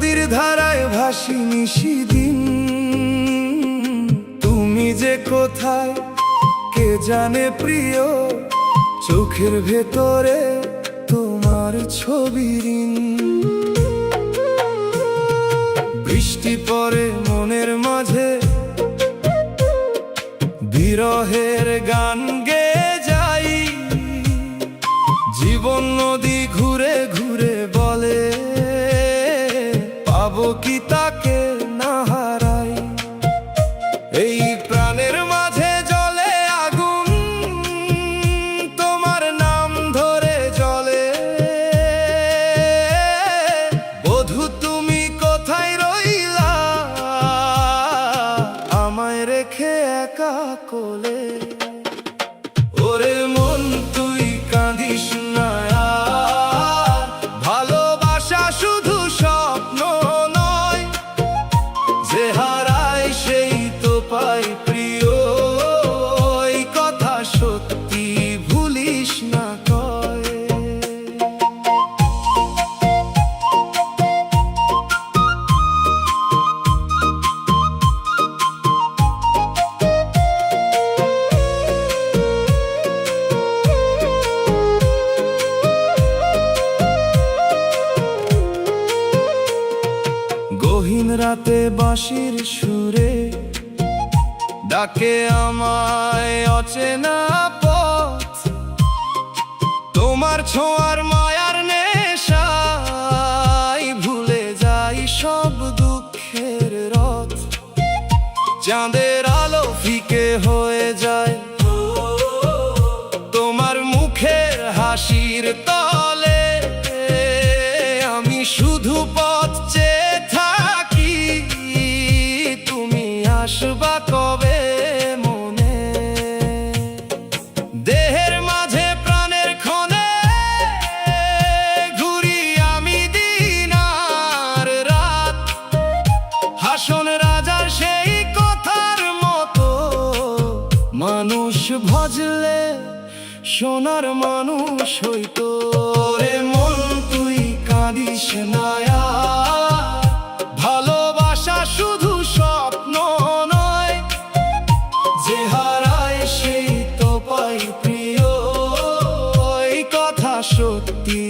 নদীর ধারায় ভাসি নিশিদিন। তুমি যে কোথায় কে জানে প্রিয়, চোখের ভেতরে তোমার ছবির ইন। বৃষ্টি পড়ে মনের মাঝে, বিরহের গান গেয়ে যাই। জীবন নদী ঘুরে ঘুরে বলে, পাবো কি তাকে না হারাই। এই প্রাণের মাঝে জ্বলে আগুন, তোমার নাম ধরে জ্বলে। বধূ তুমি কোথায় রইলা, আমায় রেখে একা কোলে। ওরে মন তুই কাঁদিস না আর, ভালোবাসা শুধু স্বপ্ন নয়। যে হারায় সেই তো পাই প্রিয়, এই কথা সত্যি ভুলিস না কয়। গহীন রাতে বাঁশির সুরে ডাকে আমায় অচেনা পথ। তোমার ছোঁয়ার মায়ার নেশায় ভুলে যাই সব দুঃখের রথ। চাঁদের আলো ফিকে হয়ে যায় তোমার মুখের হাসির তলে। আমি শুধু পথ চেয়ে থাকি, তুমি আসবা কবে মনে। দেহের মাঝে প্রাণের ক্ষণে ঘুরি আমি দিন আর রাত। হাসন রাজার সেই কথার মতো, মানুষ ভজলে সোনার মানুষ হইতো। রে মন তুই কাঁদিস না আর, ভালোবাসা শুধু স্বপ্ন নয়। যে হারায় সেই তো পাই প্রিয়, এই কথা সত্যি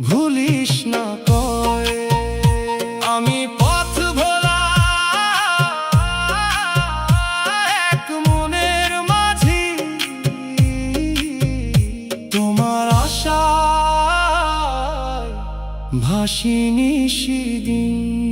ভুলিস না কয়। আমি পথ ভোলা এক মনের মাঝি, তোমার আশায় ভাসি নিশিদিন।